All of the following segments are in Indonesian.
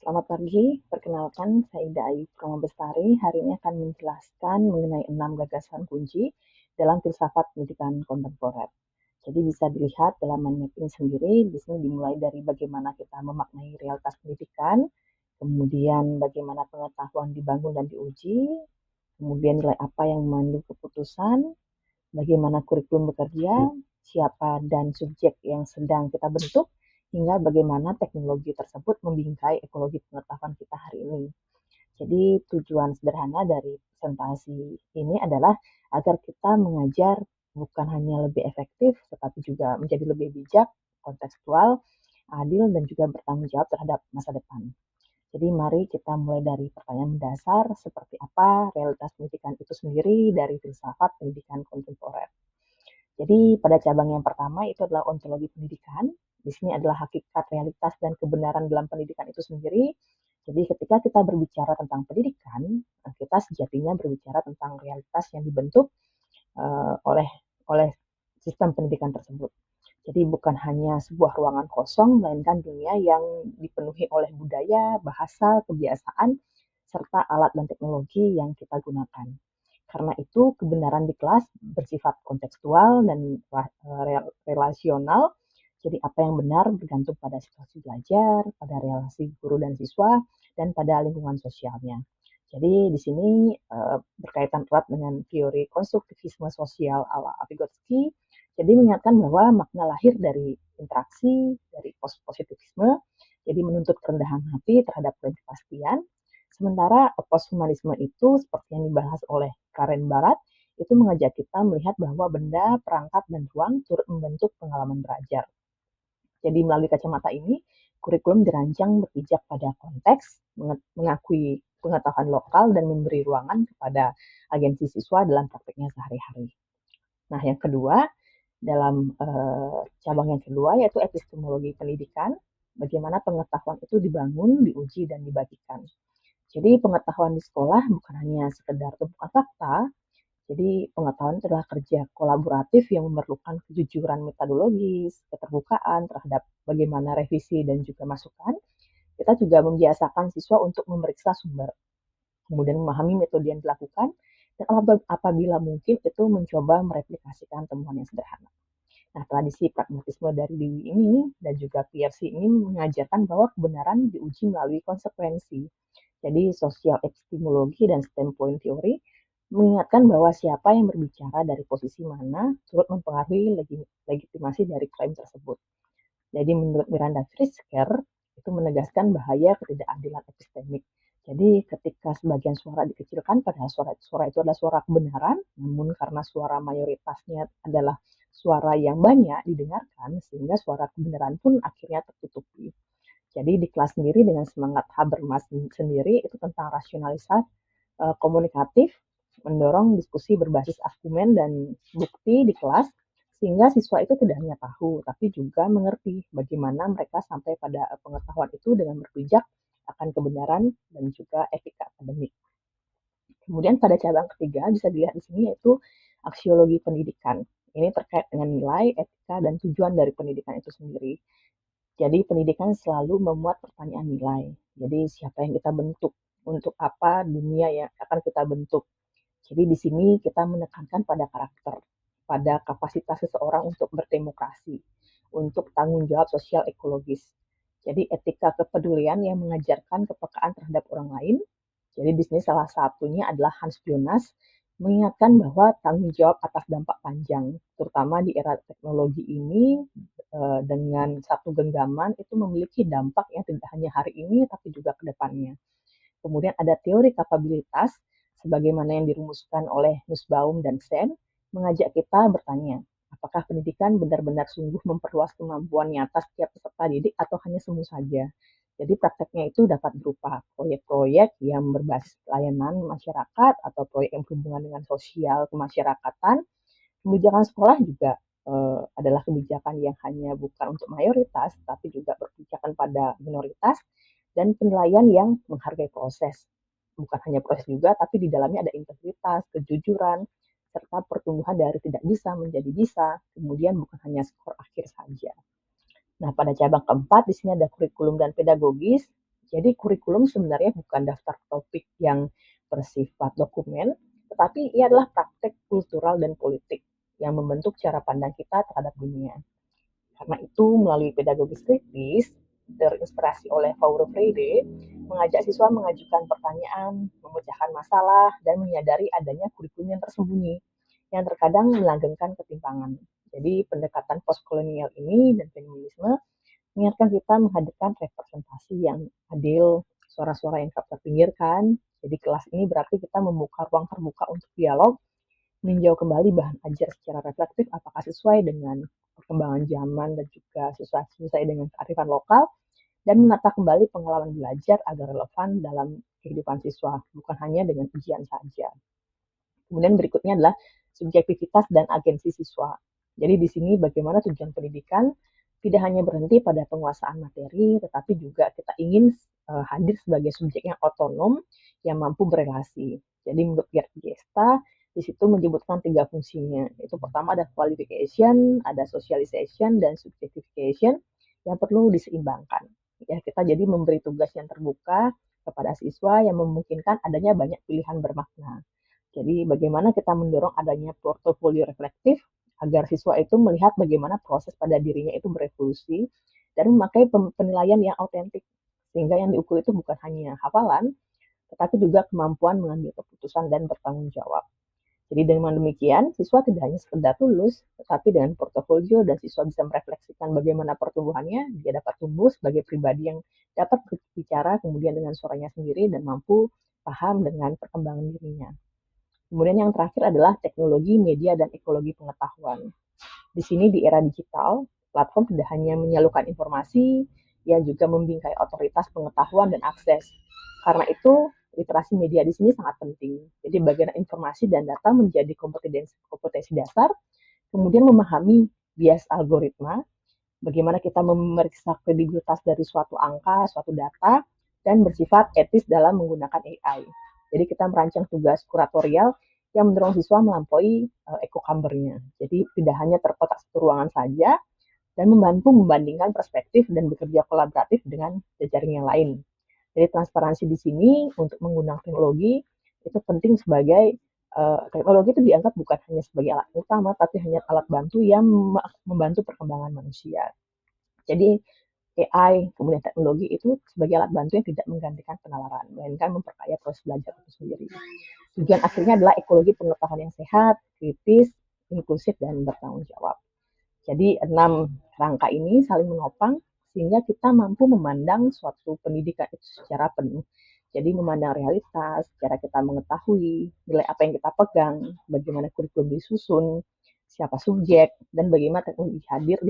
Selamat pagi, perkenalkan saya Ida Ayu Purama Bestari. Hari ini akan menjelaskan mengenai 6 gagasan kunci dalam filsafat pendidikan kontemporer. Jadi bisa dilihat dalam mind mapping sendiri, di sini dimulai dari bagaimana kita memaknai realitas pendidikan, kemudian bagaimana pengetahuan dibangun dan diuji, kemudian nilai apa yang memandu keputusan, bagaimana kurikulum bekerja, siapa dan subjek yang sedang kita bentuk, hingga bagaimana teknologi tersebut membingkai ekologi pengetahuan kita hari ini. Jadi tujuan sederhana dari presentasi ini adalah agar kita mengajar bukan hanya lebih efektif, tetapi juga menjadi lebih bijak, kontekstual, adil, dan juga bertanggung jawab terhadap masa depan. Jadi mari kita mulai dari pertanyaan mendasar, seperti apa realitas pendidikan itu sendiri dari filsafat pendidikan kontemporer. Jadi pada cabang yang pertama itu adalah ontologi pendidikan. Di sini adalah hakikat, realitas, dan kebenaran dalam pendidikan itu sendiri. Jadi ketika kita berbicara tentang pendidikan, kita sejatinya berbicara tentang realitas yang dibentuk oleh oleh sistem pendidikan tersebut. Jadi bukan hanya sebuah ruangan kosong, melainkan dunia yang dipenuhi oleh budaya, bahasa, kebiasaan, serta alat dan teknologi yang kita gunakan. Karena itu, kebenaran di kelas bersifat kontekstual dan relasional. Jadi apa yang benar bergantung pada situasi belajar, pada relasi guru dan siswa, dan pada lingkungan sosialnya. Jadi di sini berkaitan erat dengan teori konstruktivisme sosial ala Vygotsky. Jadi mengingatkan bahwa makna lahir dari interaksi, dari positivisme, jadi menuntut kerendahan hati terhadap ketidakpastian. Sementara posthumanisme itu, seperti yang dibahas oleh Karen Barat, itu mengajak kita melihat bahwa benda, perangkat, dan ruang turut membentuk pengalaman belajar. Jadi melalui kacamata ini, kurikulum dirancang berpijak pada konteks, mengakui pengetahuan lokal, dan memberi ruangan kepada agensi siswa dalam praktiknya sehari-hari. Nah, yang kedua, dalam cabang yang kedua yaitu epistemologi pendidikan, bagaimana pengetahuan itu dibangun, diuji, dan dibagikan. Jadi pengetahuan di sekolah bukan hanya sekedar tumpukan fakta, jadi pengetahuan itu adalah kerja kolaboratif yang memerlukan kejujuran metodologis, keterbukaan terhadap bagaimana revisi dan juga masukan. Kita juga membiasakan siswa untuk memeriksa sumber, kemudian memahami metode yang dilakukan, dan apabila mungkin itu mencoba mereplikasikan temuan yang sederhana. Nah, tradisi pragmatisme dari Dewey ini dan juga Peirce ini mengajarkan bahwa kebenaran diuji melalui konsekuensi. Jadi, sosial epistemologi dan standpoint theory mengingatkan bahwa siapa yang berbicara dari posisi mana turut mempengaruhi legitimasi dari klaim tersebut. Jadi menurut Miranda Frisker, itu menegaskan bahaya ketidakadilan epistemik. Jadi ketika sebagian suara dikecilkan, padahal suara itu adalah suara kebenaran, namun karena suara mayoritasnya adalah suara yang banyak didengarkan, sehingga suara kebenaran pun akhirnya tertutupi. Jadi di kelas sendiri dengan semangat Habermas sendiri itu tentang rasionalisasi komunikatif, mendorong diskusi berbasis argumen dan bukti di kelas, sehingga siswa itu tidak hanya tahu, tapi juga mengerti bagaimana mereka sampai pada pengetahuan itu dengan berpijak akan kebenaran dan juga etika akademik. Kemudian pada cabang ketiga bisa dilihat di sini yaitu aksiologi pendidikan. Ini terkait dengan nilai, etika, dan tujuan dari pendidikan itu sendiri. Jadi pendidikan selalu memuat pertanyaan nilai. Jadi siapa yang kita bentuk, untuk apa dunia yang akan kita bentuk. Jadi di sini kita menekankan pada karakter, pada kapasitas seseorang untuk berdemokrasi, untuk tanggung jawab sosial ekologis. Jadi etika kepedulian yang mengajarkan kepekaan terhadap orang lain. Jadi di sini salah satunya adalah Hans Jonas mengingatkan bahwa tanggung jawab atas dampak panjang, terutama di era teknologi ini dengan satu genggaman itu memiliki dampak yang tidak hanya hari ini tapi juga ke depannya. Kemudian ada teori kapabilitas sebagaimana yang dirumuskan oleh Nussbaum dan Sen, mengajak kita bertanya, apakah pendidikan benar-benar sungguh memperluas kemampuan nyata setiap peserta didik atau hanya semu saja. Jadi prakteknya itu dapat berupa proyek-proyek yang berbasis pelayanan masyarakat atau proyek yang berhubungan dengan sosial kemasyarakatan. Kebijakan sekolah juga adalah kebijakan yang hanya bukan untuk mayoritas, tapi juga berkebijakan pada minoritas, dan penilaian yang menghargai proses. Bukan hanya proses juga, tapi di dalamnya ada integritas, kejujuran, serta pertumbuhan dari tidak bisa menjadi bisa, kemudian bukan hanya skor akhir saja. Nah, pada cabang keempat, di sini ada kurikulum dan pedagogis. Jadi kurikulum sebenarnya bukan daftar topik yang bersifat dokumen, tetapi ia adalah praktek kultural dan politik yang membentuk cara pandang kita terhadap dunia. Karena itu, melalui pedagogi kritis, terinspirasi oleh Paulo Freire, mengajak siswa mengajukan pertanyaan, memecahkan masalah, dan menyadari adanya kurikulum yang tersembunyi, yang terkadang melanggengkan ketimpangan. Jadi pendekatan postkolonial ini dan feminisme mengingatkan kita menghadirkan representasi yang adil, suara-suara yang tak terpinggirkan. Jadi kelas ini berarti kita membuka ruang terbuka untuk dialog, meninjau kembali bahan ajar secara reflektif apakah sesuai dengan perkembangan zaman dan juga sesuai dengan kearifan lokal, dan menata kembali pengalaman belajar agar relevan dalam kehidupan siswa, bukan hanya dengan ujian saja. Kemudian berikutnya adalah subjektivitas dan agensi siswa. Jadi di sini bagaimana tujuan pendidikan tidak hanya berhenti pada penguasaan materi, tetapi juga kita ingin hadir sebagai subjek yang otonom, yang mampu berelasi. Jadi menurut Gerd Gesta, di situ menyebutkan tiga fungsinya. Itu pertama ada qualification, ada socialization, dan subjectification yang perlu diseimbangkan. Ya, kita jadi memberi tugas yang terbuka kepada siswa yang memungkinkan adanya banyak pilihan bermakna. Jadi bagaimana kita mendorong adanya portofolio reflektif agar siswa itu melihat bagaimana proses pada dirinya itu berevolusi dan memakai penilaian yang autentik. Sehingga yang diukur itu bukan hanya hafalan, tetapi juga kemampuan mengambil keputusan dan bertanggung jawab. Jadi dengan demikian, siswa tidak hanya sekedar lulus, tetapi dengan portofolio dan siswa bisa merefleksikan bagaimana pertumbuhannya, dia dapat tumbuh sebagai pribadi yang dapat berbicara kemudian dengan suaranya sendiri dan mampu paham dengan perkembangan dirinya. Kemudian yang terakhir adalah teknologi, media, dan ekologi pengetahuan. Di sini di era digital, platform tidak hanya menyalurkan informasi, ia juga membingkai otoritas pengetahuan dan akses. Karena itu, literasi media di sini sangat penting. Jadi bagian informasi dan data menjadi kompetensi dasar, kemudian memahami bias algoritma, bagaimana kita memeriksa kredibilitas dari suatu angka, suatu data, dan bersifat etis dalam menggunakan AI. Jadi kita merancang tugas kuratorial yang mendorong siswa melampaui echo chamber-nya. Jadi tidak hanya terkotak satu ruangan saja, dan membantu membandingkan perspektif dan bekerja kolaboratif dengan jejaring yang lain. Jadi transparansi di sini untuk menggunakan teknologi itu penting sebagai teknologi itu dianggap bukan hanya sebagai alat utama, tapi hanya alat bantu yang membantu perkembangan manusia. Jadi AI, kemudian teknologi itu sebagai alat bantu yang tidak menggantikan penalaran, melainkan memperkaya proses belajar itu sendiri. Tujuan akhirnya adalah ekologi pengetahuan yang sehat, kritis, inklusif, dan bertanggung jawab. Jadi 6 rangka ini saling menopang sehingga kita mampu memandang suatu pendidikan itu secara penuh. Jadi memandang realitas, cara kita mengetahui, nilai apa yang kita pegang, bagaimana kurikulum disusun, siapa subjek, dan bagaimana teknologi hadir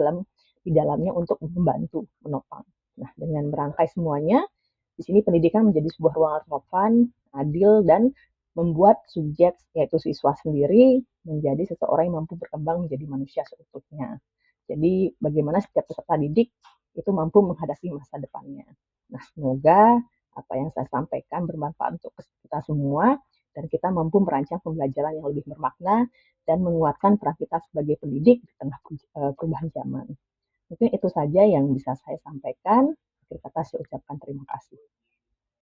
di dalamnya untuk membantu, menopang. Nah, dengan merangkai semuanya, di sini pendidikan menjadi sebuah ruang relevan, adil, dan membuat subjek, yaitu siswa sendiri, menjadi seseorang yang mampu berkembang menjadi manusia seutuhnya. Jadi bagaimana setiap peserta didik itu mampu menghadapi masa depannya. Nah, semoga apa yang saya sampaikan bermanfaat untuk kita semua dan kita mampu merancang pembelajaran yang lebih bermakna dan menguatkan peran kita sebagai pendidik di tengah perubahan zaman. Mungkin itu saja yang bisa saya sampaikan. Akhir kata saya ucapkan terima kasih.